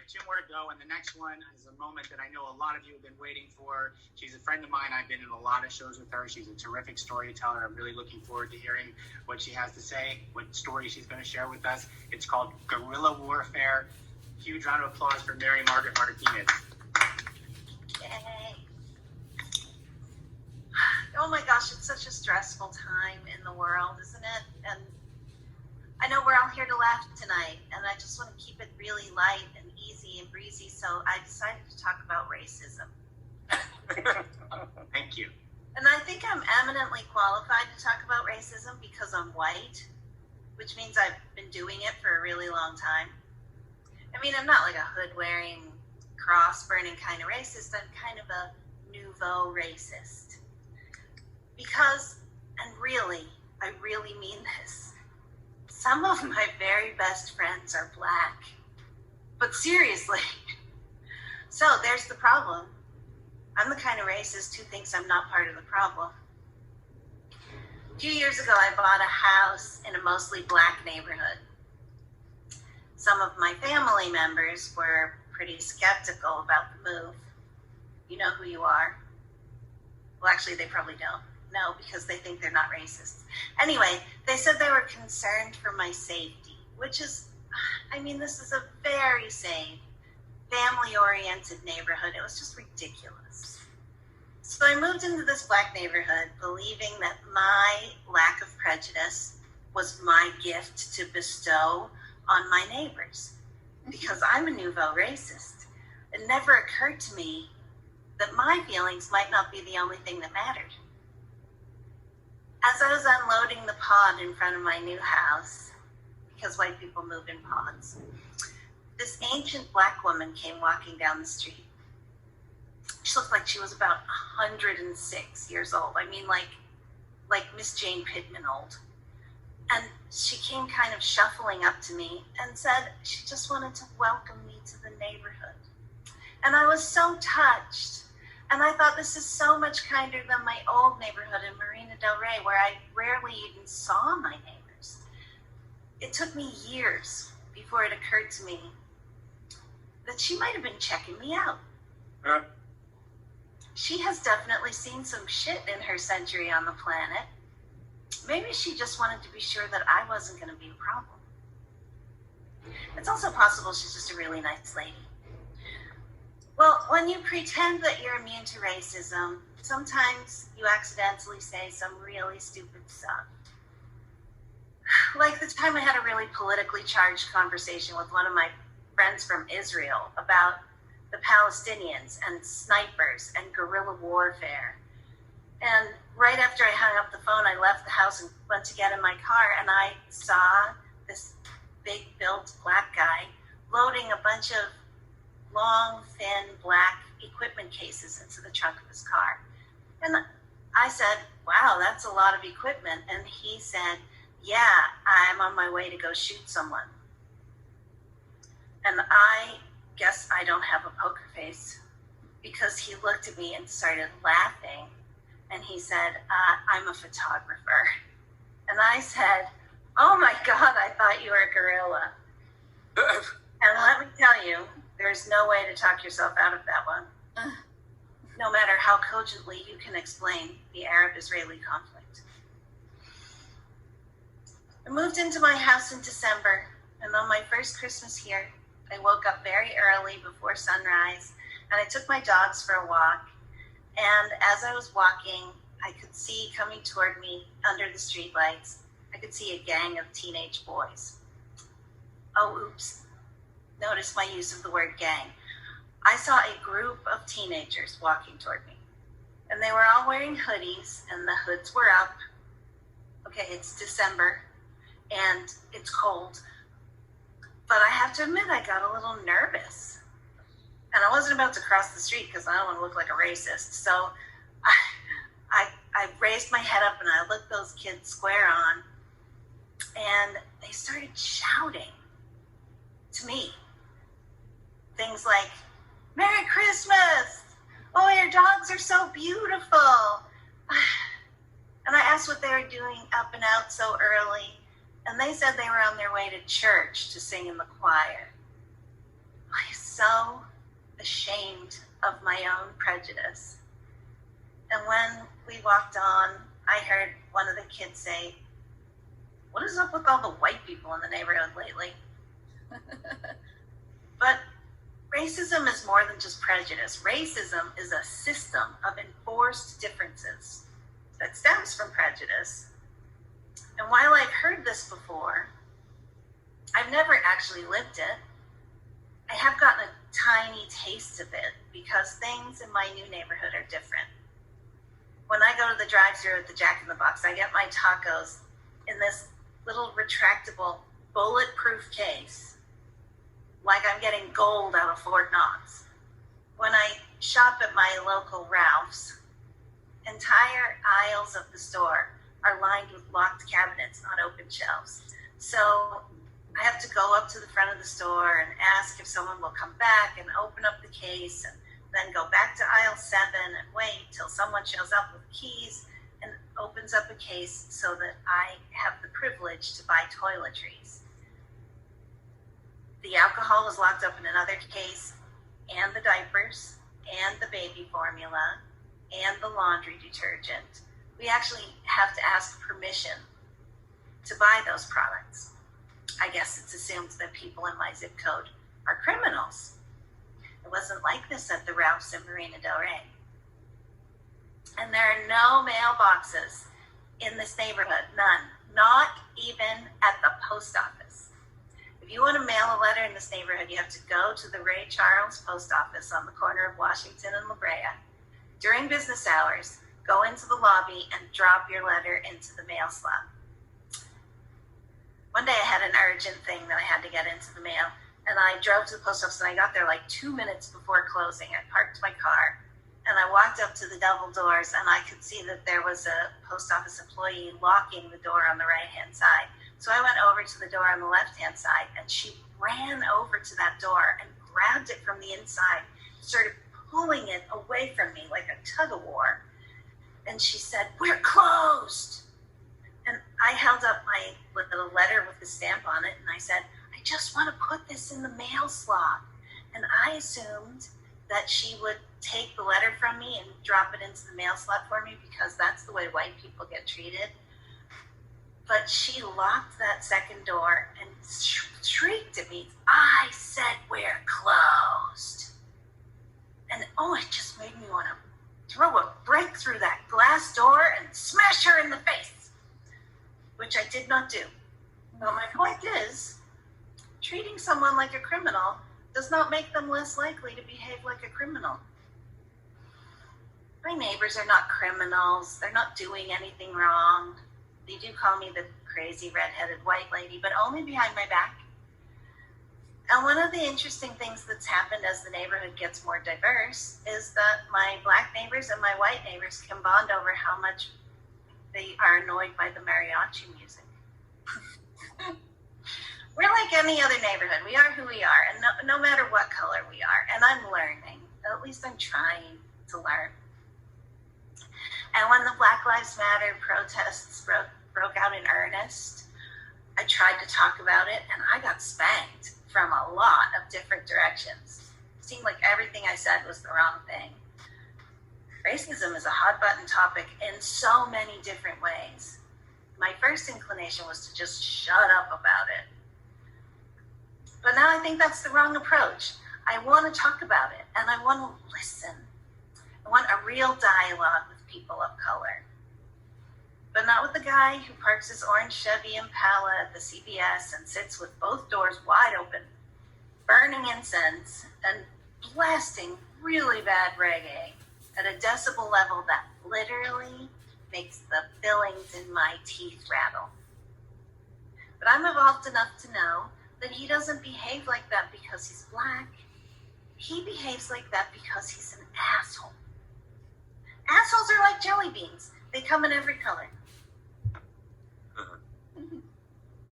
have 2 more to go, and the next one is a moment that I know a lot of you have been waiting for. She's a friend of mine. I've been in a lot of shows with her. She's a terrific storyteller. I'm really looking forward to hearing what she has to say, what story she's going to share with us. It's called Guerilla Warfare. Huge round of applause for Mary-Margaret Martinez. Yay. Oh my gosh, it's such a stressful time in the world, isn't it? And I know we're all here to laugh tonight, and I just want to keep it really light and easy and breezy, so I decided to talk about racism. Thank you. And I think I'm eminently qualified to talk about racism because I'm white, which means I've been doing it for a really long time. I mean, I'm not like a hood-wearing, cross-burning kind of racist. I'm kind of a nouveau racist. Because, and really, I really mean this, some of my very best friends are Black. But seriously. So there's the problem. I'm the kind of racist who thinks I'm not part of the problem. A few years ago, I bought a house in a mostly Black neighborhood. Some of my family members were pretty skeptical about the move. You know who you are. Well, actually, they probably don't know because they think they're not racist. Anyway, they said they were concerned for my safety, which is, I mean, this is a very safe, family-oriented neighborhood. It was just ridiculous. So I moved into this Black neighborhood believing that my lack of prejudice was my gift to bestow on my neighbors because I'm a nouveau racist. It never occurred to me that my feelings might not be the only thing that mattered. As I was unloading the pod in front of my new house, because white people move in pods, this ancient Black woman came walking down the street. She looked like she was about 106 years old. I mean, like Miss Jane Pittman old. And she came kind of shuffling up to me and said she just wanted to welcome me to the neighborhood. And I was so touched. And I thought, this is so much kinder than my old neighborhood in Marina del Rey, where I rarely even saw my neighbors. It took me years before it occurred to me that she might have been checking me out. She has definitely seen some shit in her century on the planet. Maybe she just wanted to be sure that I wasn't going to be a problem. It's also possible she's just a really nice lady. Well, when you pretend that you're immune to racism, sometimes you accidentally say some really stupid stuff. Like the time I had a really politically charged conversation with one of my friends from Israel about the Palestinians and snipers and guerrilla warfare. And right after I hung up the phone, I left the house and went to get in my car, and I saw this big-built Black guy loading a bunch of long, thin, Black equipment cases into the trunk of his car. And I said, wow, that's a lot of equipment. And he said, yeah, I'm on my way to go shoot someone. And I guess I don't have a poker face because he looked at me and started laughing. And he said, I'm a photographer. And I said, oh my God, I thought you were a gorilla. And let me tell you, there's no way to talk yourself out of that one. No matter how cogently you can explain the Arab-Israeli conflict. I moved into my house in December, and on my first Christmas here, I woke up very early before sunrise, and I took my dogs for a walk. And as I was walking, I could see coming toward me under the streetlights, I could see a gang of teenage boys. Oh, oops. Notice my use of the word gang. I saw a group of teenagers walking toward me. And they were all wearing hoodies, and the hoods were up. Okay, it's December, and it's cold. But I have to admit, I got a little nervous. And I wasn't about to cross the street because I don't want to look like a racist. So I raised my head up and I looked those kids square on. And they started shouting to me things like, Merry Christmas! Oh, your dogs are so beautiful. And I asked what they were doing up and out so early. And they said they were on their way to church to sing in the choir. My son ashamed of my own prejudice. And when we walked on, I heard one of the kids say, "What is up with all the white people in the neighborhood lately?" But racism is more than just prejudice. Racism is a system of enforced differences that stems from prejudice. And while I've heard this before, I've never actually lived it. I have gotten a tiny taste of it because things in my new neighborhood are different. When I go to the drive-thru at the Jack in the Box, I get my tacos in this little retractable bulletproof case, like I'm getting gold out of Fort Knox. When I shop at my local Ralph's, entire aisles of the store are lined with locked cabinets, not open shelves. So I have to go up to the front of the store and ask if someone will come back and open up the case, and then go back to aisle 7 and wait till someone shows up with keys and opens up a case so that I have the privilege to buy toiletries. The alcohol is locked up in another case, and the diapers, and the baby formula, and the laundry detergent. We actually have to ask permission to buy those products. I guess it's assumed that people in my zip code are criminals. It wasn't like this at the Ralph's in Marina Del Rey. And there are no mailboxes in this neighborhood, none, not even at the post office. If you want to mail a letter in this neighborhood, you have to go to the Ray Charles post office on the corner of Washington and La Brea. During business hours, go into the lobby and drop your letter into the mail slot. One day I had an urgent thing that I had to get into the mail, and I drove to the post office, and I got there like 2 minutes before closing. I parked my car, and I walked up to the double doors, and I could see that there was a post office employee locking the door on the right-hand side. So I went over to the door on the left-hand side, and she ran over to that door and grabbed it from the inside, started pulling it away from me like a tug-of-war. And she said, "We're closed." And I held up my little letter with the stamp on it, and I said, "I just want to put this in the mail slot." And I assumed that she would take the letter from me and drop it into the mail slot for me, because that's the way white people get treated. But she locked that second door and shrieked at me, "I said we're closed." And it just made me want to throw a brick through that glass door and smash her in the face, which I did not do. But my point is, treating someone like a criminal does not make them less likely to behave like a criminal. My neighbors are not criminals. They're not doing anything wrong. They do call me the crazy redheaded white lady, but only behind my back. And one of the interesting things that's happened as the neighborhood gets more diverse is that my black neighbors and my white neighbors can bond over how much they are annoyed by the mariachi music. We're like any other neighborhood. We are who we are, and no matter what color we are. And I'm learning. At least I'm trying to learn. And when the Black Lives Matter protests broke out in earnest, I tried to talk about it, and I got spanked from a lot of different directions. It seemed like everything I said was the wrong thing. Racism is a hot button topic in so many different ways. My first inclination was to just shut up about it. But now I think that's the wrong approach. I want to talk about it, and I want to listen. I want a real dialogue with people of color. But not with the guy who parks his orange Chevy Impala at the CVS and sits with both doors wide open, burning incense and blasting really bad reggae at a decibel level that literally makes the fillings in my teeth rattle. But I'm evolved enough to know that he doesn't behave like that because he's black. He behaves like that because he's an asshole. Assholes are like jelly beans. They come in every color.